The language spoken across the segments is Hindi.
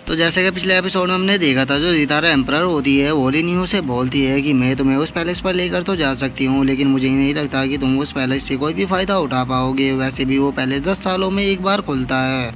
तो जैसे कि पिछले एपिसोड में हमने देखा था, जो जितारा एम्परर होती है वो लिनियो से बोलती है कि मैं तुम्हें उस पैलेस पर लेकर तो जा सकती हूँ, लेकिन मुझे नहीं लगता कि तुम उस पैलेस से कोई भी फायदा उठा पाओगे। वैसे भी वो पैलेस 10 सालों में एक बार खुलता है।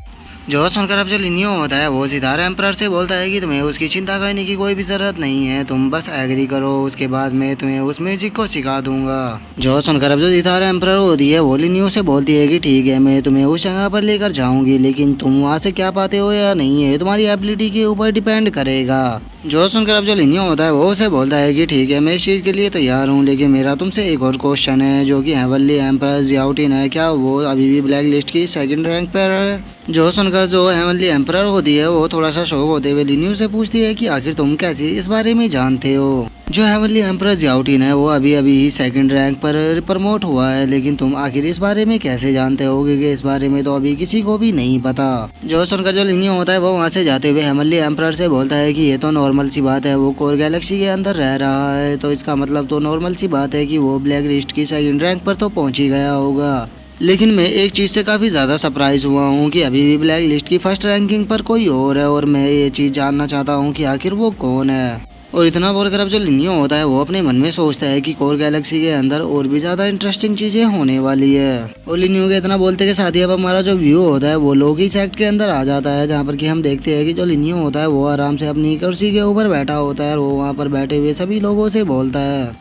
जो सुनकर अब जो लिनियो होता है वो सितारा एम्परर से बोलता है कि तुम्हें उसकी चिंता करने की कोई भी ज़रूरत नहीं है, तुम बस एग्री करो, उसके बाद मैं तुम्हें उस म्यूजिक को सिखा दूंगा। जो सुनकर अब जो सितारा एम्परर होती है वो लिनियो से बोलती है कि ठीक है, मैं तुम्हें उस जगह पर लेकर जाऊंगी, लेकिन तुम वहाँ से क्या पाते हो या नहीं है तुम्हारी एबिलिटी के ऊपर डिपेंड करेगा। जो सुनकर अब जो लिनियो होता है वो उसे बोलता है कि ठीक है, मैं इस चीज़ के लिए तैयार हूँ, लेकिन मेरा तुमसे एक और क्वेश्चन है, जो कि हेवनली एम्परर जियाओटिन है, क्या वो अभी भी ब्लैक लिस्ट की सेकंड रैंक पर है। जो सुनकर जो हेवनली एम्परर होती है वो थोड़ा सा शौक होते हुए लिनियो से पूछती है कि आखिर तुम कैसे इस बारे में जानते हो। जो हेवनली एम्परर जियाओटिन है वो अभी अभी ही सेकंड रैंक पर प्रमोट हुआ है, लेकिन तुम आखिर इस बारे में कैसे जानते हो, क्योंकि इस बारे में तो अभी किसी को भी नहीं पता। जो सुनकर जो लिनियो होता है वो वहाँ से जाते हुए हेवनली एम्परर से बोलता है कि ये तो नॉर्मल सी बात है, वो कोर गैलेक्सी के अंदर रह रहा है, तो इसका मतलब तो नॉर्मल सी बात है कि वो ब्लैक लिस्ट की सेकंड रैंक पर तो पहुंच ही गया होगा। लेकिन मैं एक चीज़ से काफ़ी ज़्यादा सरप्राइज हुआ हूँ कि अभी भी ब्लैक लिस्ट की फर्स्ट रैंकिंग पर कोई और है, और मैं ये चीज़ जानना चाहता हूँ कि आखिर वो कौन है। और इतना बोलकर अब जो लिनियो होता है वो अपने मन में सोचता है कि कोर गैलेक्सी के अंदर और भी ज़्यादा इंटरेस्टिंग चीज़ें होने वाली है। और लिनियो के इतना बोलते के साथ ही अब हमारा जो व्यू होता है वो लोकी सेक्ट के अंदर आ जाता है, जहाँ पर कि हम देखते हैं कि जो लिनियो होता है वो आराम से अपनी कुर्सी के ऊपर बैठा होता है, और वो वहाँ पर बैठे हुए सभी लोगों से बोलता है,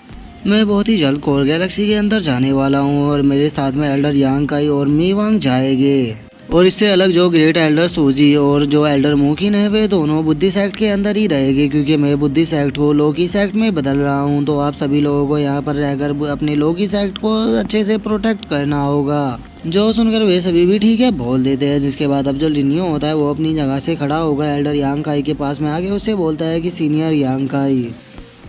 मैं बहुत ही जल्द कोर गैलेक्सी के अंदर जाने वाला हूँ, और मेरे साथ में एल्डर यांग काई और मी वांग जाएंगे। और इससे अलग जो ग्रेट एल्डर सूजी और जो एल्डर मोकिन है वे दोनों बुद्धि सेक्ट के अंदर ही रहेंगे, क्योंकि मैं बुद्धि सेक्ट को लोकी सेक्ट में बदल रहा हूँ। तो आप सभी लोगों को यहाँ पर रहकर अपने लोकी सेक्ट को अच्छे से प्रोटेक्ट करना होगा। जो सुनकर वे सभी भी ठीक है बोल देते हैं। जिसके बाद अब जो लिनियो होता है वो अपनी जगह से खड़ा होकर एल्डर यांग काई के पास में आके उससे बोलता है कि सीनियर यांग काई,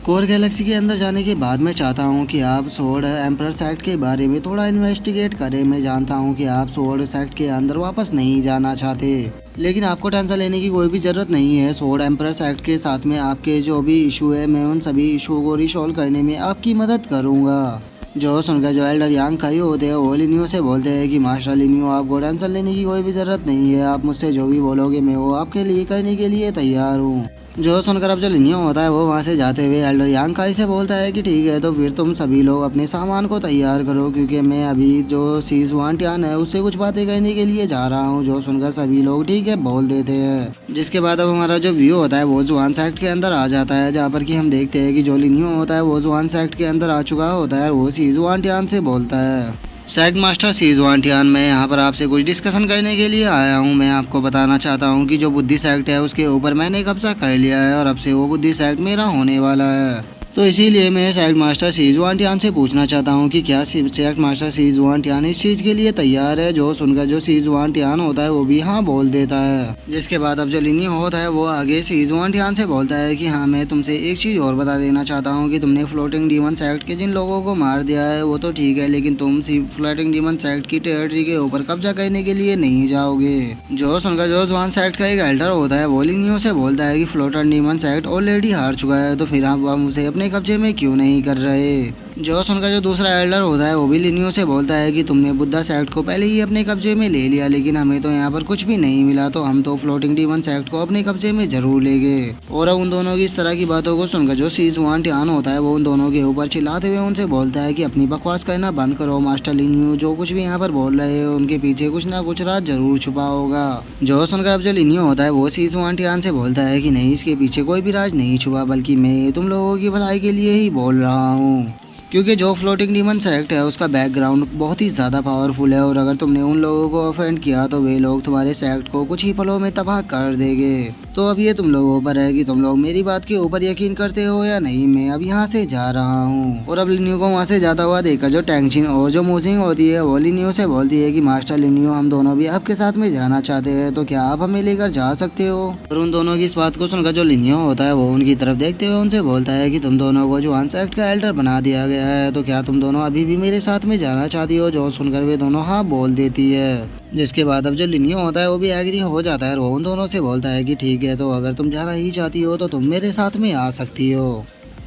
कोर गैलेक्सी के अंदर जाने के बाद मैं चाहता हूं कि आप सोर्ड एम्परर सेक्ट के बारे में थोड़ा इन्वेस्टिगेट करें। मैं जानता हूं कि आप सोर्ड सेक्ट के अंदर वापस नहीं जाना चाहते, लेकिन आपको टेंशन लेने की कोई भी ज़रूरत नहीं है। सोर्ड एम्परर सेक्ट के साथ में आपके जो भी इशू है मैं उन सभी इशू को रिसॉल्व करने में आपकी मदद करूँगा। जो सुनकर जो एल्डर यांग काई होते हैं वो लिनियो से बोलते हैं कि मास्टर लिनियो, आपको टेंशन लेने की कोई भी ज़रूरत नहीं है, आप मुझसे जो भी बोलोगे मैं वो आपके लिए करने के लिए तैयार हूँ। जो सुनकर अब जो लिनियो होता है वो वहाँ से जाते हुए एल्डर यांग काई से बोलता है कि ठीक है, तो फिर तुम सभी लोग अपने सामान को तैयार करो, क्योंकि मैं अभी जो सीज वांटियान है उससे कुछ बातें करने के लिए जा रहा हूँ। जो सुनकर सभी लोग ठीक है बोल देते हैं। जिसके बाद अब हमारा जो व्यू होता है वो जुआन सेक्ट के अंदर आ जाता है, जहाँ पर कि हम देखते हैं कि जो लिनियो होता है वो जुआन सेक्ट के अंदर आ चुका होता है, और वो सीज वांटियान से बोलता है, सेक्ट मास्टर सीज वांटियान, मैं यहाँ पर आपसे कुछ डिस्कशन करने के लिए आया हूँ। मैं आपको बताना चाहता हूँ कि जो बुद्धि सेक्ट है उसके ऊपर मैंने कब्जा कर लिया है, और अब से वो बुद्धि सेक्ट मेरा होने वाला है। तो इसीलिए मैं सेक्ट मास्टर सीज वांटियान से पूछना चाहता हूँ कि क्या सेक्ट मास्टर सीज वांटियान इस चीज़ के लिए तैयार है। जो सुनकर जो सीज वांटियान होता है वो भी हाँ बोल देता है। जिसके बाद अब जो लिनियो होता है वो आगे सीज वांटियान से बोलता है कि हाँ, मैं तुमसे एक चीज़ और बता देना चाहता हूँ कि तुमने फ्लोटिंग डीमन सेक्ट के जिन लोगों को मार दिया है वो तो ठीक है, लेकिन तुम फ्लोटिंग डीमन सेक्ट की टेरिटरी के ऊपर कब्जा करने के लिए नहीं जाओगे। जो सुनकर जो जुआन सेक्ट का एक एल्डर होता है वो लिनियो से बोलता है कि फ्लोटिंग डीमन सेक्ट ऑलरेडी हार चुका है, तो फिर आप उसे अपने कब्जे में क्यों नहीं कर रहे। जो सुनकर जो दूसरा एल्डर होता है वो भी लिनियो से बोलता है कि तुमने बुद्धा सेक्ट को पहले ही अपने कब्जे में ले लिया, लेकिन हमें तो यहाँ पर कुछ भी नहीं मिला, तो हम तो फ्लोटिंग डीमन सेक्ट को अपने कब्जे में जरूर लेंगे। और अब उन दोनों की इस तरह की बातों को सुनकर जो सीज वांटियान होता है वो उन दोनों के ऊपर चिल्लाते हुए उनसे बोलता है कि अपनी बकवास करना बंद करो मास्टर लिनियो, जो कुछ भी यहाँ पर बोल रहे हैं उनके पीछे कुछ ना कुछ राज जरूर छुपा होगा। जो सुनकर अब जो लिनियो होता है वो सीज वांटियान से बोलता है कि नहीं, इसके पीछे कोई भी राज नहीं छुपा, बल्कि मैं तुम लोगों की भलाई के लिए ही बोल रहा हूँ, क्योंकि जो फ्लोटिंग डीमन सेक्ट है उसका बैकग्राउंड बहुत ही ज़्यादा पावरफुल है, और अगर तुमने उन लोगों को ऑफेंड किया तो वे लोग तुम्हारे सेक्ट को कुछ ही पलों में तबाह कर देंगे। तो अब ये तुम लोगों पर है कि तुम लोग मेरी बात के ऊपर यकीन करते हो या नहीं। मैं अब यहाँ से जा रहा हूँ। और अब लिनियो को वहाँ से जाता हुआ देखकर जो टैंगचिन और जो मोजिंग होती है वो लिनियो से बोलती है कि मास्टर लिनियो, हम दोनों भी आपके साथ में जाना चाहते हैं, तो क्या आप हमें लेकर जा सकते हो। और उन दोनों की इस बात को सुनकर जो लिनियो होता है वो उनकी तरफ देखते हुए उनसे बोलता है कि तुम दोनों को जुआन सेक्ट का एल्डर बना दिया गया है, तो क्या तुम दोनों अभी भी मेरे साथ में जाना चाहती हो। जो सुनकर वे दोनों हाँ बोल देती है। जिसके बाद अब जो लिनियो होता है वो भी एग्री हो जाता है, और वो उन दोनों से बोलता है कि ठीक है, तो अगर तुम जाना ही चाहती हो तो तुम मेरे साथ में आ सकती हो।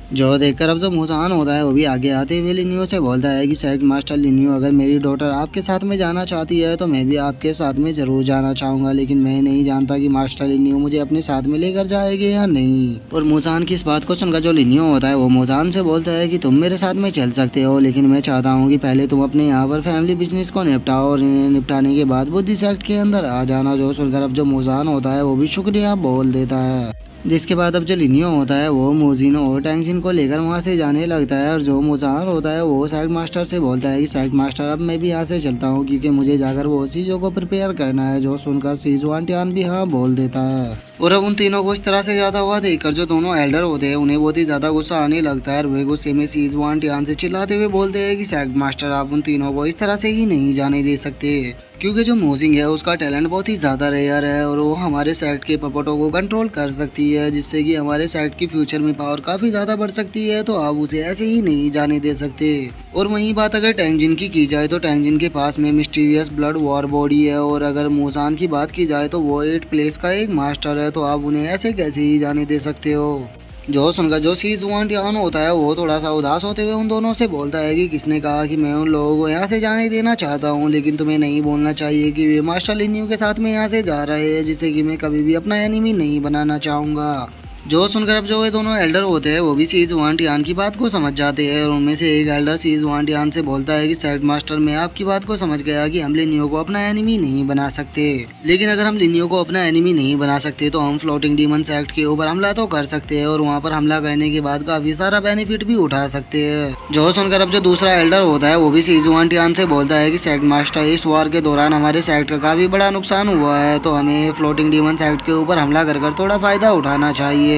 जो देखकर अब जो मुसान होता है वो भी आगे आते हुए लिनियो से बोलता है कि सेक्ट मास्टर लिनियो, अगर मेरी डॉटर आपके साथ में जाना चाहती है तो मैं भी आपके साथ में ज़रूर जाना चाहूँगा, लेकिन मैं नहीं जानता कि मास्टर लिनियो मुझे अपने साथ में लेकर जाएंगे या नहीं। और मुसान की इस बात को सुनकर जो लिनियो होता है वो मुसान से बोलता है कि तुम मेरे साथ में चल सकते हो, लेकिन मैं चाहता हूँ कि पहले तुम अपने यहाँ पर फैमिली बिजनेस को निपटाओ और इन्हें निपटाने के बाद बुद्धि सेक्ट के अंदर आ जाना। जो सुनकर अब जो मुसान होता है वो भी शुक्रिया बोल देता है। जिसके बाद अब जो लिनियो होता है वो मोजिनो और टैंगजिन को लेकर वहाँ से जाने लगता है। और जो मुसान होता है वो सेक्ट मास्टर से बोलता है कि सेक्ट मास्टर अब मैं भी यहाँ से चलता हूँ, क्योंकि मुझे जाकर वो चीज़ों को प्रिपेयर करना है। जो सुनकर सीजुआन टियान भी हाँ बोल देता है। और अब उन तीनों को इस तरह से जाता हुआ देखकर जो दोनों एल्डर होते हैं उन्हें बहुत ही ज्यादा गुस्सा आने लगता है। वे गुस्से में सीजुआन टियान से चिल्लाते हुए बोलते हैं कि सेक्ट मास्टर आप उन तीनों को इस तरह से ही नहीं जाने दे सकते, क्योंकि जो मोजिंग है उसका टैलेंट बहुत ही ज़्यादा रेयर है और वो हमारे सेक्ट के पपटों को कंट्रोल कर सकती है, जिससे कि हमारे सेक्ट की फ्यूचर में पावर काफ़ी ज़्यादा बढ़ सकती है। तो आप उसे ऐसे ही नहीं जाने दे सकते। और वहीं बात अगर टैंगजिन की जाए तो टैंगजिन के पास में मिस्टीरियस ब्लड वॉर बॉडी है। और अगर मुसान की बात की जाए तो वो 8 प्लेस का एक मास्टर है, तो आप उन्हें ऐसे कैसे ही जाने दे सकते हो। जो सुनकर जो सीजुआन टियान होता है वो थोड़ा सा उदास होते हुए उन दोनों से बोलता है कि किसने कहा कि मैं उन लोगों को यहाँ से जाने देना चाहता हूँ, लेकिन तुम्हें नहीं बोलना चाहिए कि वे मास्टर लिनियो के साथ में यहाँ से जा रहे हैं, जिससे कि मैं कभी भी अपना एनिमी नहीं बनाना चाहूँगा। जो सुनकर अब जो ये दोनों एल्डर होते हैं वो भी सीजुआन टियान की बात को समझ जाते हैं। और उनमें से एक एल्डर सीजुआन टियान से बोलता है कि सेक्ट मास्टर मैं आपकी बात को समझ गया कि हम लिनियो को अपना एनिमी नहीं बना सकते, लेकिन अगर हम लिनियो को अपना एनिमी नहीं बना सकते तो हम फ्लोटिंग डीमन सेक्ट के ऊपर हमला तो कर सकते हैं और वहाँ पर हमला करने के बाद काफी सारा बेनिफिट भी उठा सकते हैं। जो सुनकर अब जो दूसरा एल्डर होता है वो भी सीजुआन टियान से बोलता है कि सेक्ट मास्टर इस वॉर के दौरान हमारे सेक्ट का काफी बड़ा नुकसान हुआ है, तो हमें फ्लोटिंग डीमन सेक्ट के ऊपर हमला कर थोड़ा फायदा उठाना चाहिए।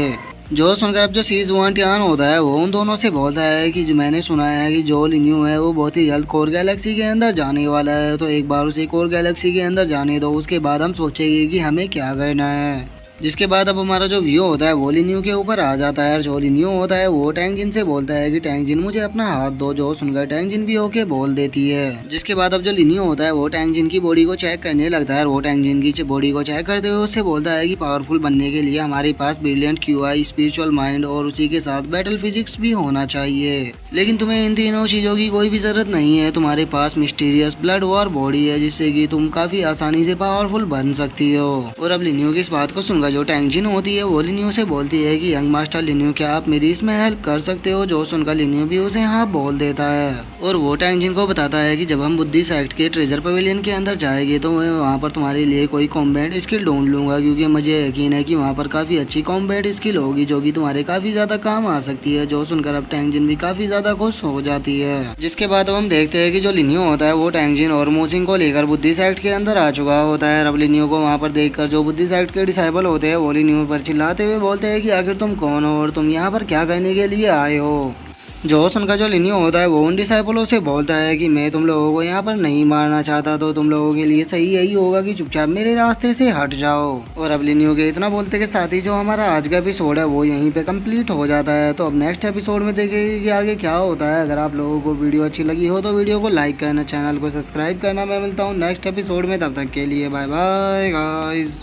जो सुनकर अब जो सीजुआन टियान होता है वो उन दोनों से बोलता है कि जो मैंने सुना है कि जो लिनियो है वो बहुत ही जल्द कोर गैलेक्सी के अंदर जाने वाला है, तो एक बार उसे कोर गैलेक्सी के अंदर जाने दो, उसके बाद हम सोचेंगे कि हमें क्या करना है। जिसके बाद अब हमारा जो व्यू होता है वो लिनियो के ऊपर आ जाता है। और जो लिनियो होता है वो टैंगजिन से बोलता है कि टैंगजिन मुझे अपना हाथ दो। जो सुनकर टैंगजिन भी ओके बोल देती है। जिसके बाद अब जो लिनियो होता है वो टैंगजिन की बॉडी को चेक करने लगता है। और वो टैंगजिन की बॉडी को चेक करते हुए उससे बोलता है कि पावरफुल बनने के लिए हमारे पास ब्रिलियंट क्यूआई, स्पिरिचुअल माइंड और उसी के साथ बैटल फिजिक्स भी होना चाहिए, लेकिन तुम्हें इन तीनों चीजों की कोई भी जरूरत नहीं है। तुम्हारे पास मिस्टीरियस ब्लड वॉर बॉडी है, जिससे कि तुम काफी आसानी से पावरफुल बन सकती हो। और अब लिनियो की इस बात को सुनकर जो टैंगजिन होती है वो लिनियो से बोलती है कि यंग मास्टर लिनियो क्या आप मेरी इसमें हेल्प कर सकते हो। जो सुनकर लिनियो भी उसे हाँ बोल देता है। और वो टैंगजिन को बताता है कि जब हम बुद्धि सेक्ट के ट्रेजर पवेलियन के अंदर जाएंगे तो मैं वहाँ पर तुम्हारे लिए कोई कॉम्बैट स्किल ढूंढ लूंगा, क्योंकि मुझे यकीन है कि वहाँ पर काफी अच्छी कॉम्बैट स्किल होगी जो कि तुम्हारे काफी ज्यादा काम आ सकती है। जो सुनकर अब टैंगजिन भी काफी ज्यादा खुश हो जाती है। जिसके बाद अब हम देखते हैं कि जो लिनियो होता है वो टैंगजिन और मोजिंग को लेकर बुद्धि सेक्ट के अंदर आ चुका होता है। अब लिनियो को वहाँ पर देखकर जो बुद्धि सेक्ट के डिसाइबल होते हैं वो लिनियो पर चिल्लाते हुए बोलते हैं कि आखिर तुम कौन हो और तुम यहाँ पर क्या करने के लिए आए हो। जो सुनकर जो लिनियो होता है वो उन डिसाइपलों से बोलता है कि मैं तुम लोगों को यहाँ पर नहीं मारना चाहता, तो तुम लोगों के लिए सही यही होगा कि चुपचाप मेरे रास्ते से हट जाओ। और अब लिनियो के इतना बोलते के साथ ही जो हमारा आज का एपिसोड है वो यहीं पे कंप्लीट हो जाता है। तो अब नेक्स्ट एपिसोड में देखेंगे कि आगे क्या होता है। अगर आप लोगों को वीडियो अच्छी लगी हो तो वीडियो को लाइक करना, चैनल को सब्सक्राइब करना। मैं मिलता हूँ नेक्स्ट एपिसोड में, तब तक के लिए बाय बाय गाइस।